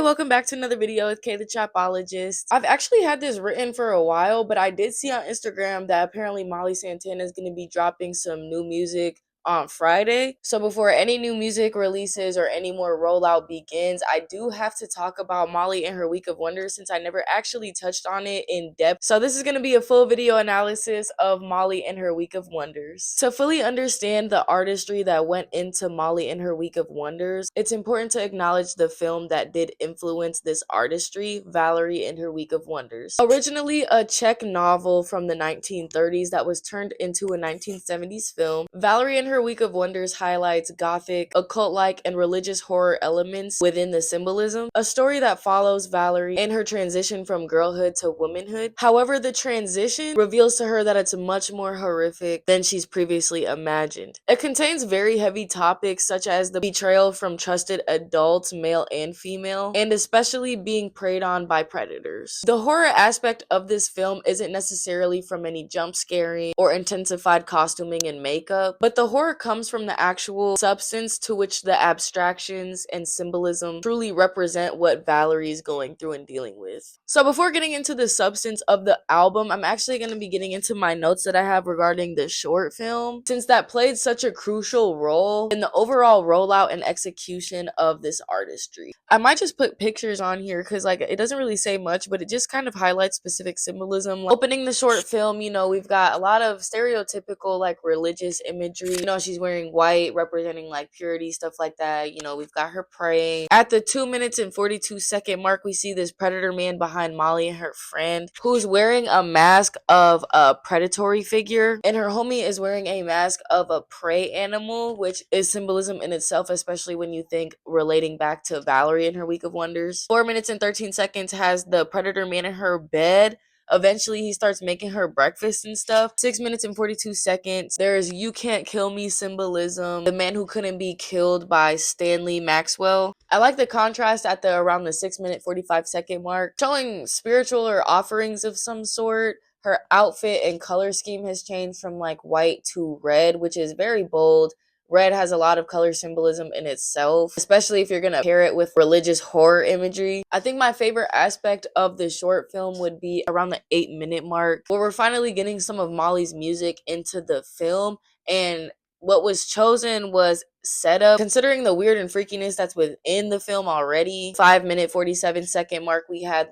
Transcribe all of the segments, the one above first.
welcome back to another video with Kay the Chopologist. I've actually had this written for a while, but I did see on Instagram that apparently Molly Santana is going to be dropping some new music on Friday. So before any new music releases or any more rollout begins, I do have to talk about Molly and her Week of Wonders since I never actually touched on it in depth. So this is going to be a full video analysis of Molly and her Week of Wonders. To fully understand the artistry that went into Molly and her Week of Wonders, it's important to acknowledge the film that did influence this artistry, Valerie and her Week of Wonders. Originally a Czech novel from the 1930s that was turned into a 1970s film, Valerie and her Week of Wonders highlights gothic, occult-like, and religious horror elements within the symbolism, a story that follows Valerie and her transition from girlhood to womanhood. However, the transition reveals to her that it's much more horrific than she's previously imagined. It contains very heavy topics such as the betrayal from trusted adults, male and female, and especially being preyed on by predators. The horror aspect of this film isn't necessarily from any jump scaring or intensified costuming and makeup, but the horror comes from the actual substance to which the abstractions and symbolism truly represent what Valerie is going through and dealing with. So before getting into the substance of the album, I'm actually going to be getting into my notes that I have regarding the short film, since that played such a crucial role in the overall rollout and execution of this artistry. I might just put pictures on here because it doesn't really say much, but it just kind of highlights specific symbolism. Opening the short film, we've got a lot of stereotypical religious imagery. She's wearing white, representing purity, stuff like that. We've got her praying. At the 2 minutes and 42-second mark, we see this predator man behind Molly and her friend who's wearing a mask of a predatory figure, and her homie is wearing a mask of a prey animal, which is symbolism in itself, especially when you think relating back to Valerie and her Week of Wonders. 4 minutes and 13 seconds has the predator man in her bed. Eventually, he starts making her breakfast and stuff. 6 minutes and 42 seconds. There's "You Can't Kill Me" symbolism. The man who couldn't be killed by Stanley Maxwell. I like the contrast at around the 6 minute 45-second mark, showing spiritual or offerings of some sort. Her outfit and color scheme has changed from white to red, which is very bold. Red has a lot of color symbolism in itself, especially if you're going to pair it with religious horror imagery. I think my favorite aspect of the short film would be around the 8-minute mark, where we're finally getting some of Molly's music into the film, and what was chosen was setup. Considering the weird and freakiness that's within the film already, 5 minute 47-second mark, we had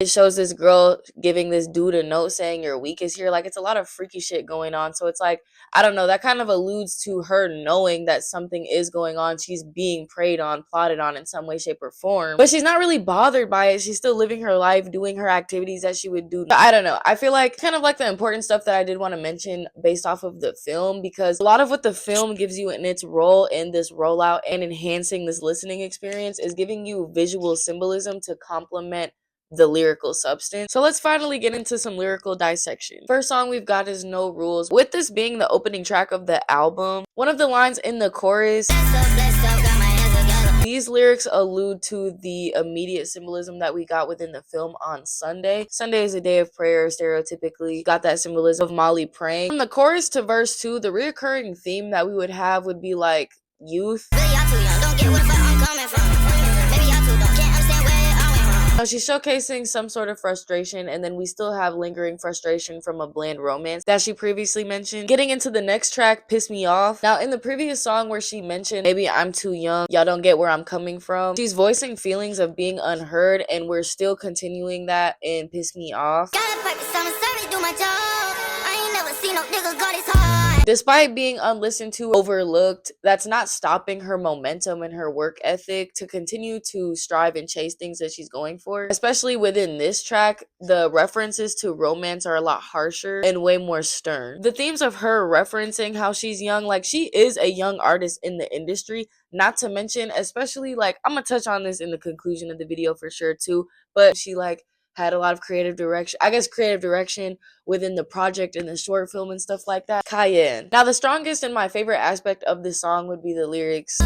it shows this girl giving this dude a note saying your week is here. It's a lot of freaky shit going on. So it's I don't know, that kind of alludes to her knowing that something is going on. She's being preyed on, plotted on in some way, shape, or form, but she's not really bothered by it. She's still living her life, doing her activities that she would do. I don't know, I feel kind of the important stuff that I did want to mention based off of the film, because a lot of what the film gives you in its role in this rollout and enhancing this listening experience is giving you visual symbolism to complement the lyrical substance. So let's finally get into some lyrical dissection. First song we've got is "No Rules." With this being the opening track of the album, one of the lines in the chorus, these lyrics allude to the immediate symbolism that we got within the film on Sunday. Sunday is a day of prayer, stereotypically. Got that symbolism of Molly praying. From the chorus to verse 2, the reoccurring theme that we would have would be youth. She's showcasing some sort of frustration, and then we still have lingering frustration from a bland romance that she previously mentioned. Getting into the next track, "Piss Me Off." Now, in the previous song where she mentioned maybe I'm too young, y'all don't get where I'm coming from, she's voicing feelings of being unheard, and we're still continuing that in "Piss Me Off." Despite being unlistened to, overlooked, that's not stopping her momentum and her work ethic to continue to strive and chase things that she's going for. Especially within this track, the references to romance are a lot harsher and way more stern. The themes of her referencing how she's young, she is a young artist in the industry, not to mention, especially I'm gonna touch on this in the conclusion of the video for sure too, but she had a lot of creative direction within the project and the short film and stuff like that. Cayenne. Now, the strongest and my favorite aspect of this song would be the lyrics.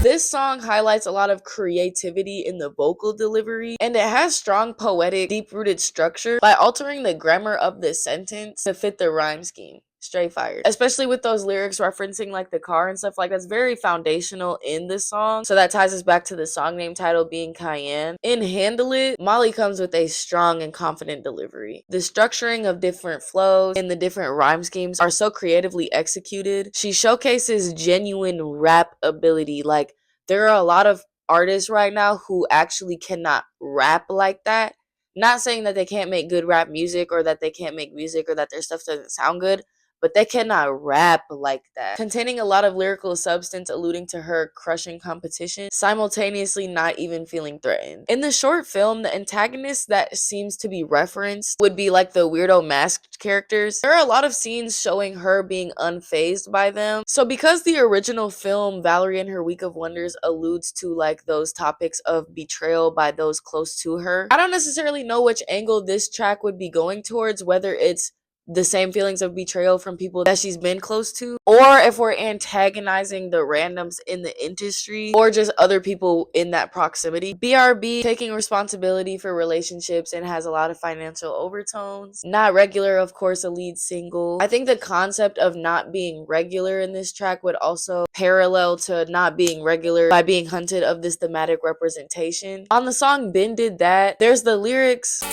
This song highlights a lot of creativity in the vocal delivery, and it has strong poetic, deep-rooted structure by altering the grammar of the sentence to fit the rhyme scheme. straight fire. Especially with those lyrics referencing like the car and stuff, like that's very foundational in this song. So that ties us back to the song name title being Cayenne. In Handle It, Molly comes with a strong and confident delivery. The structuring of different flows and the different rhyme schemes are so creatively executed. She showcases genuine rap ability. Like, there are a lot of artists right now who actually cannot rap like that. Not saying that they can't make good rap music or that they can't make music or that their stuff doesn't sound good, but they cannot rap like that. Containing a lot of lyrical substance alluding to her crushing competition, simultaneously not even feeling threatened. In the short film, the antagonist that seems to be referenced would be like the weirdo masked characters. There are a lot of scenes showing her being unfazed by them. So because the original film, Valerie and Her Week of Wonders, alludes to like those topics of betrayal by those close to her, I don't necessarily know which angle this track would be going towards, whether it's the same feelings of betrayal from people that she's been close to, or if we're antagonizing the randoms in the industry or just other people in that proximity. BRB taking responsibility for relationships and has a lot of financial overtones. Not Regular, of course, a lead single. I think the concept of not being regular in this track would also parallel to not being regular by being hunted of this thematic representation. On the song Ben Did That, there's the lyrics.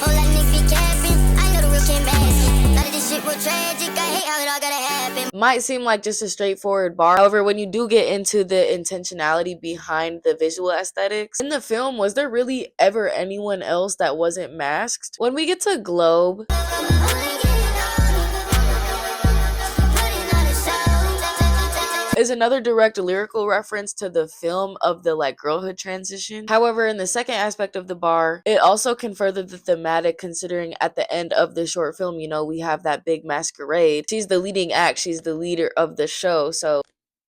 Might seem like just a straightforward bar. However, when you do get into the intentionality behind the visual aesthetics, in the film, was there really ever anyone else that wasn't masked? When we get to Globe, is another direct lyrical reference to the film of the like girlhood transition. However, in the second aspect of the bar, it also can further the thematic, considering at the end of the short film, you know, we have that big masquerade. She's the leading act, she's the leader of the show. So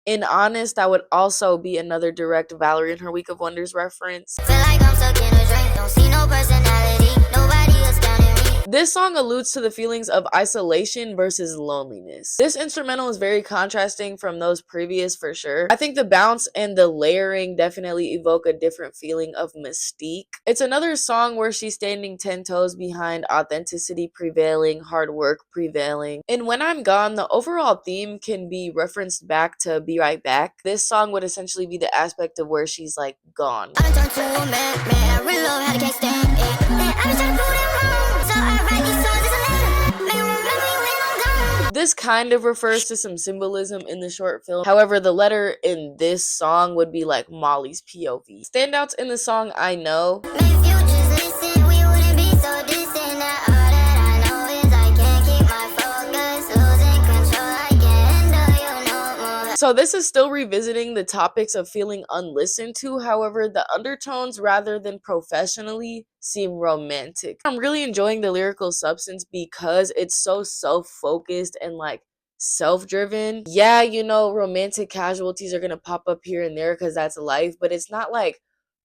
in Honest, that would also be another direct Valerie and Her Week of Wonders reference. Feel like I'm stuck in a drink, don't see no personality, nobody is counting me. This song alludes to the feelings of isolation versus loneliness. This instrumental is very contrasting from those previous for sure. I think the bounce and the layering definitely evoke a different feeling of mystique. It's another song where she's standing 10 toes behind authenticity prevailing, hard work prevailing. And When I'm Gone, the overall theme can be referenced back to Be Right Back. This song would essentially be the aspect of where she's like gone. I turned to a man, I really love how to can't stand it. I was trying to prove them wrong, so I write these songs as a letter. Make remember me when I'm gone. This kind of refers to some symbolism in the short film. However, the letter in this song would be like Molly's POV. Standouts in the song I Know. If you just listen, we wouldn't be so distant. Now all that I know is I can't keep my focus, losing control, I can't handle you no more. So this is still revisiting the topics of feeling unlistened to. However, the undertones, rather than professionally, seem romantic. I'm really enjoying the lyrical substance because it's so self-focused and like self-driven. Yeah, you know, romantic casualties are gonna pop up here and there because that's life, but it's not like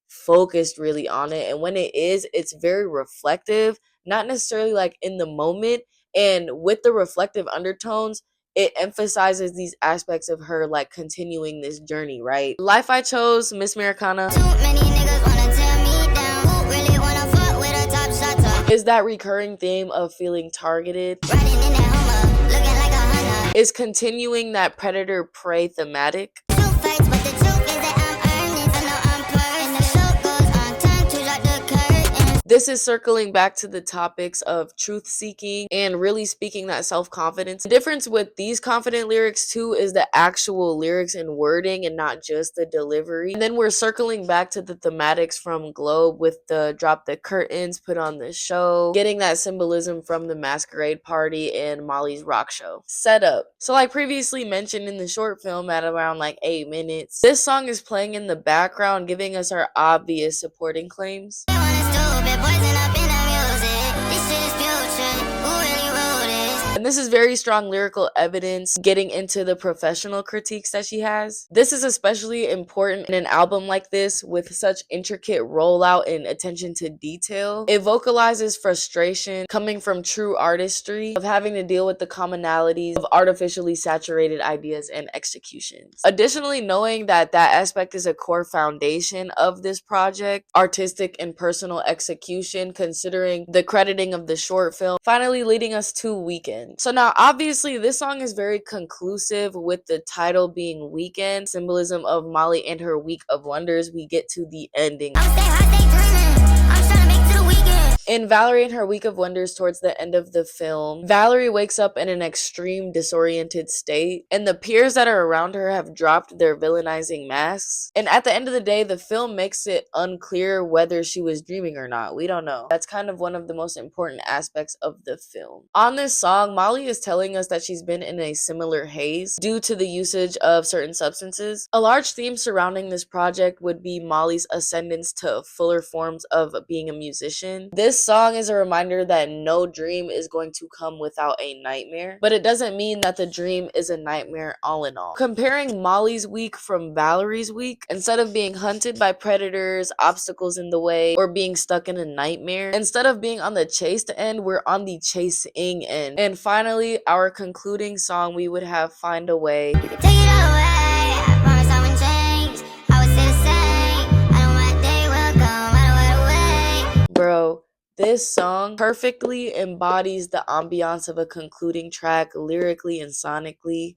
focused really on it. And when it is, it's very reflective, not necessarily like in the moment. And with the reflective undertones, it emphasizes these aspects of her like continuing this journey, right? Life I Chose, Miss Americana. Too many niggas wanna tear me down. Who really wanna fuck with a top shot? Is that recurring theme of feeling targeted. Riding in that Hummer, looking like a hunter. Is continuing that predator prey thematic. Two fights, but the truth is that I'm earning. I know I'm purring. And the show goes on, time to drop the curtain. This is circling back to the topics of truth seeking and really speaking that self-confidence. The difference with these confident lyrics too is the actual lyrics and wording and not just the delivery. And then we're circling back to the thematics from Globe with the drop the curtains, put on the show, getting that symbolism from the masquerade party and Molly's rock show. Setup. So like previously mentioned in the short film at around like 8 minutes, this song is playing in the background, giving us our obvious supporting claims. And this is very strong lyrical evidence getting into the professional critiques that she has. This is especially important in an album like this with such intricate rollout and attention to detail. It vocalizes frustration coming from true artistry of having to deal with the commonalities of artificially saturated ideas and executions. Additionally, knowing that that aspect is a core foundation of this project, artistic and personal execution, considering the crediting of the short film, finally leading us to Weekend. weekend. So now obviously this song is very conclusive with the title being Weekend, symbolism of Molly and her week of wonders. We get to the ending. In Valerie and her week of wonders, towards the end of the film, Valerie wakes up in an extreme disoriented state, and the peers that are around her have dropped their villainizing masks. And at the end of the day, the film makes it unclear whether she was dreaming or not. We don't know. That's kind of one of the most important aspects of the film. On this song, Molly is telling us that she's been in a similar haze due to the usage of certain substances. A large theme surrounding this project would be Molly's ascendance to fuller forms of being a musician. This song is a reminder that no dream is going to come without a nightmare, but it doesn't mean that the dream is a nightmare all in all. Comparing Molly's week from Valerie's week, instead of being hunted by predators, obstacles in the way, or being stuck in a nightmare, instead of being on the chased end, we're on the chasing end. And finally, our concluding song, we would have Find a Way. You can take it all away. I promise I won't change. I would say the same. I know my day will come. I know right away. Bro, this song perfectly embodies the ambiance of a concluding track, lyrically and sonically.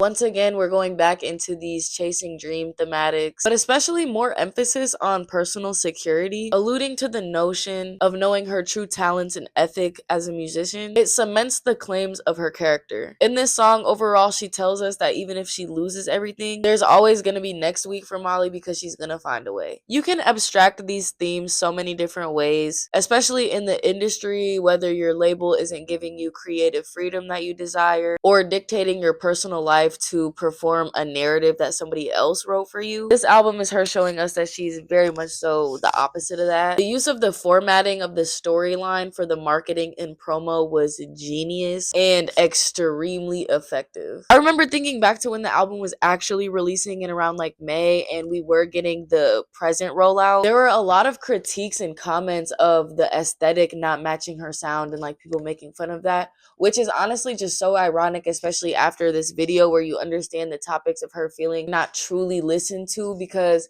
Once again, we're going back into these chasing dream thematics, but especially more emphasis on personal security, alluding to the notion of knowing her true talents and ethic as a musician. It cements the claims of her character. In this song, overall, she tells us that even if she loses everything, there's always going to be next week for Molly because she's going to find a way. You can abstract these themes so many different ways, especially in the industry, whether your label isn't giving you creative freedom that you desire or dictating your personal life to perform a narrative that somebody else wrote for you. This album is her showing us that she's very much so the opposite of that. The use of the formatting of the storyline for the marketing and promo was genius and extremely effective. I remember thinking back to when the album was actually releasing in around like May and we were getting the present rollout. There were a lot of critiques and comments of the aesthetic not matching her sound and like people making fun of that, which is honestly just so ironic, especially after this video where you understand the topics of her feeling not truly listened to, because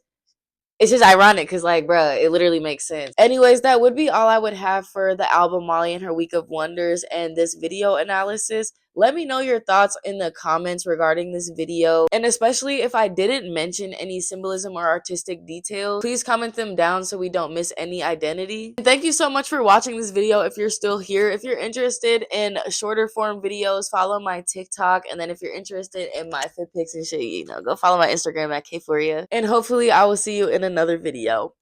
it's just ironic because, like, bruh, it literally makes sense. Anyways, that would be all I would have for the album Molly and her Week of Wonders and this video analysis. Let me know your thoughts in the comments regarding this video. And especially if I didn't mention any symbolism or artistic details, please comment them down so we don't miss any identity. And thank you so much for watching this video if you're still here. If you're interested in shorter form videos, follow my TikTok. And then if you're interested in my fit pics and shit, you know, go follow my Instagram at Kfuria. And hopefully I will see you in another video.